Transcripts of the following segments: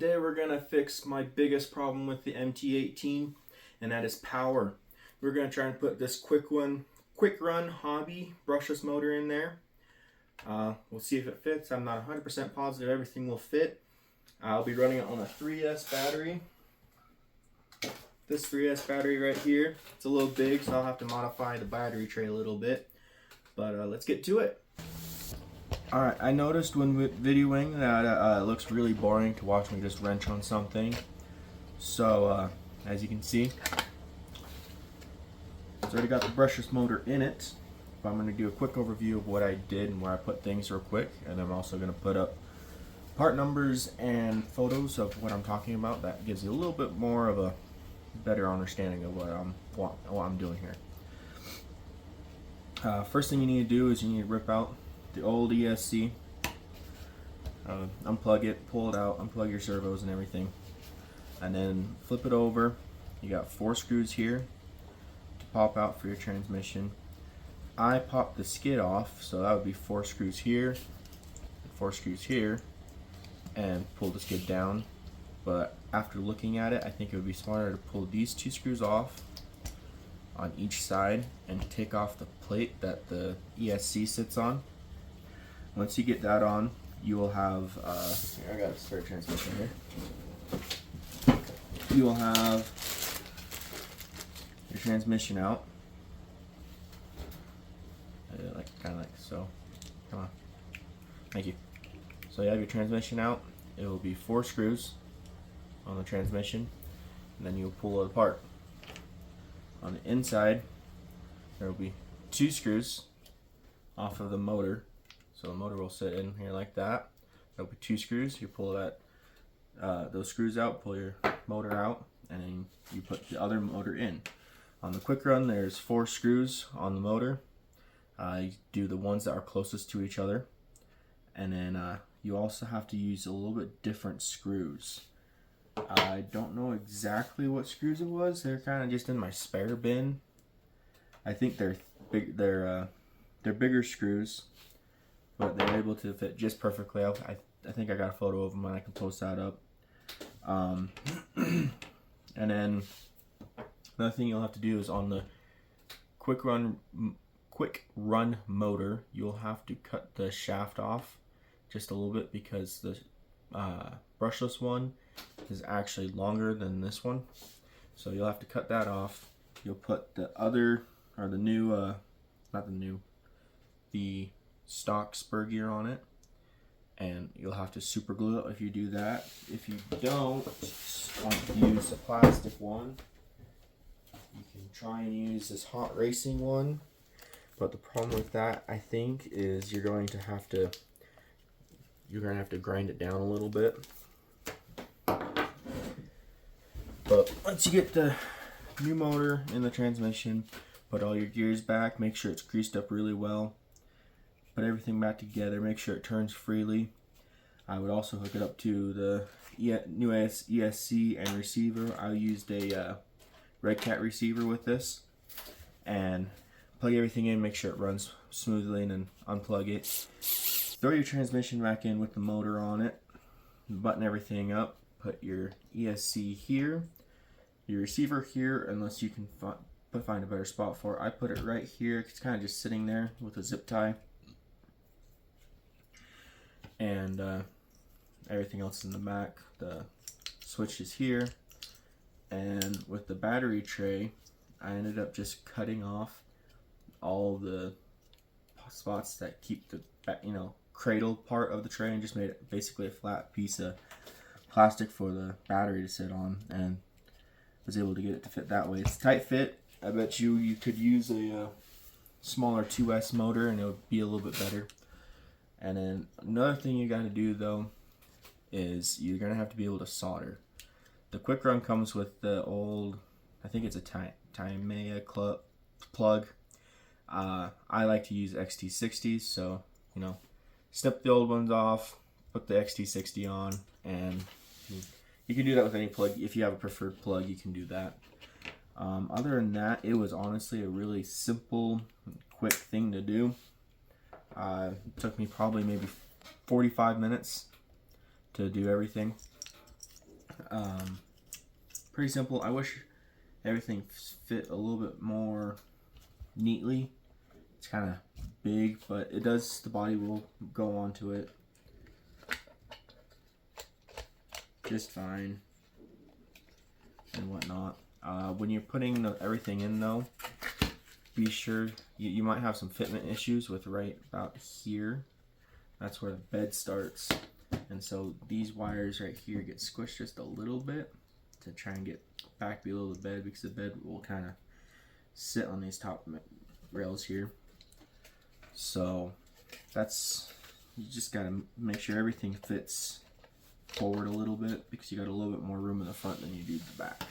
today we're gonna fix my biggest problem with the MT18, and that is power. We're gonna try and put this quick run hobby brushless motor in there. We'll see if it fits. I'm not 100% positive everything will fit. I'll be running it on a 3S battery. This 3S battery right here, it's a little big, so I'll have to modify the battery tray a little bit. But let's get to it. Alright, I noticed when videoing that it looks really boring to watch me just wrench on something. So, as you can see, it's already got the brushless motor in it. But I'm going to do a quick overview of what I did and where I put things real quick. And I'm also going to put up part numbers and photos of what I'm talking about. That gives you a little bit more of a better understanding of what I'm doing here. First thing you need to do is you need to rip out the old ESC, unplug it, pull it out, unplug your servos and everything, and then flip it over. You got 4 screws here to pop out for your transmission. I popped the skid off, so that would be 4 screws here, 4 screws here, and pull the skid down. But after looking at it, I think it would be smarter to pull these 2 screws off on each side and take off the plate that the ESC sits on. Once you get that on, you will have, here, I got a spare transmission here. You will have your transmission out, kind of like so. Come on, thank you. So you have your transmission out. It will be 4 screws on the transmission, and then you'll pull it apart. On the inside, there will be 2 screws off of the motor. So the motor will sit in here like that. There'll be 2 screws. You pull those screws out, pull your motor out, and then you put the other motor in. On the quick run, there's 4 screws on the motor. You do the ones that are closest to each other, and then you also have to use a little bit different screws. I don't know exactly what screws it was. They're kind of just in my spare bin. I think they're big. They're bigger screws, but they're able to fit just perfectly. I think I got a photo of them and I can post that up. And then another thing you'll have to do is on the quick run motor, you'll have to cut the shaft off just a little bit because the brushless one is actually longer than this one. So you'll have to cut that off. You'll put the other, or the new, the stock spur gear on it, and you'll have to super glue it if you do that. If you don't want to use a plastic one, you can try and use this hot racing one, but the problem with that, I think, is you're going to have to grind it down a little bit. But once you get the new motor in the transmission, put all your gears back, make sure it's greased up really well, put everything back together, make sure it turns freely. I would also hook it up to the new ESC and receiver. I used a Redcat receiver with this, and plug everything in, make sure it runs smoothly, and then unplug it. Throw your transmission back in with the motor on it, button everything up, put your ESC here, your receiver here, unless you can find a better spot for it. I put it right here. It's kind of just sitting there with a zip tie, and everything else in the back. The switch is here, and with the battery tray, I ended up just cutting off all the spots that keep the cradle part of the tray, and just made it basically a flat piece of plastic for the battery to sit on, and was able to get it to fit that way. It's a tight fit. I bet you could use a smaller 2S motor and it would be a little bit better. And then another thing you got to do though is you're gonna have to be able to solder. The quick run comes with the old, I think it's a Tamiya plug. I like to use XT60s, so snip the old ones off, put the XT60 on, and you can do that with any plug. If you have a preferred plug, you can do that. Other than that, it was honestly a really simple, quick thing to do. It took me probably maybe 45 minutes to do everything. Pretty simple. I wish everything fit a little bit more neatly. It's kind of big, but it does, the body will go onto it just fine and whatnot. When you're putting everything in though, be sure, you might have some fitment issues with right about here. That's where the bed starts. And so these wires right here get squished just a little bit to try and get back below the bed, because the bed will kind of sit on these top rails here. So that's, you just got to make sure everything fits forward a little bit, because you got a little bit more room in the front than you do the back.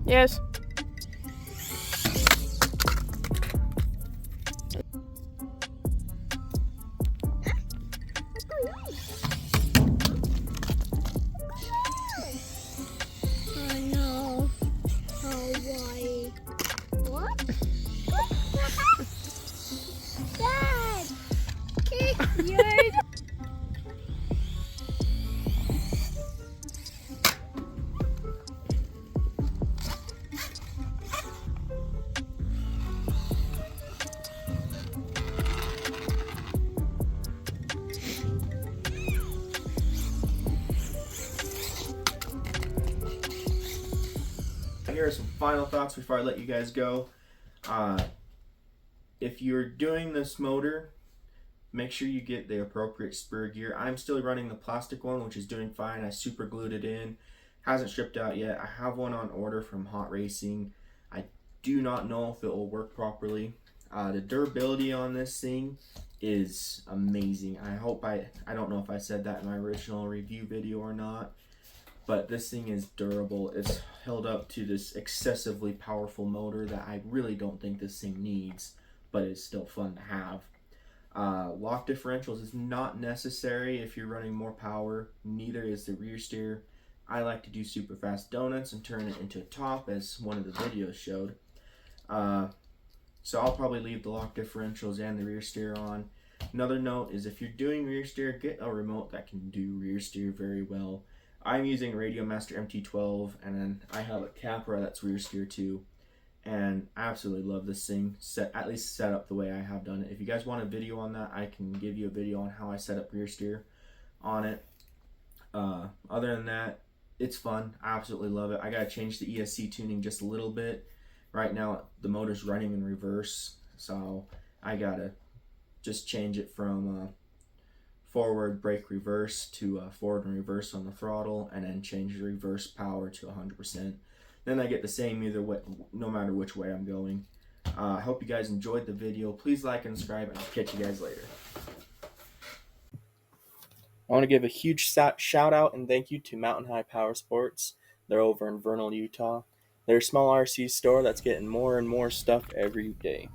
Yes. Oh no. Oh why? What? Dad! You're Here are some final thoughts before I let you guys go. If you're doing this motor, make sure you get the appropriate spur gear. I'm still running the plastic one, which is doing fine. I super glued it in. Hasn't shipped out yet. I have one on order from Hot Racing. I do not know if it will work properly. The durability on this thing is amazing. I don't know if I said that in my original review video or not, but this thing is durable. It's held up to this excessively powerful motor that I really don't think this thing needs, but it's still fun to have. Lock differentials is not necessary if you're running more power. Neither is the rear steer. I like to do super fast donuts and turn it into a top, as one of the videos showed. So I'll probably leave the lock differentials and the rear steer on. Another note is if you're doing rear steer, get a remote that can do rear steer very well. I'm using Radio Master MT12, and then I have a Capra that's rear steer too, and I absolutely love this thing, at least set up the way I have done it. If you guys want a video on that, I can give you a video on how I set up rear steer on it. Other than that, it's fun. I absolutely love it. I gotta change the ESC tuning just a little bit. Right now the motor's running in reverse, so I gotta just change it from forward brake reverse to forward and reverse on the throttle, and then change the reverse power to 100%. Then I get the same either way, no matter which way I'm going. I hope you guys enjoyed the video. Please like and subscribe, and I'll catch you guys later. I want to give a huge shout out and thank you to Mountain High Power Sports. They're over in Vernal, Utah. They're a small RC store that's getting more and more stuff every day.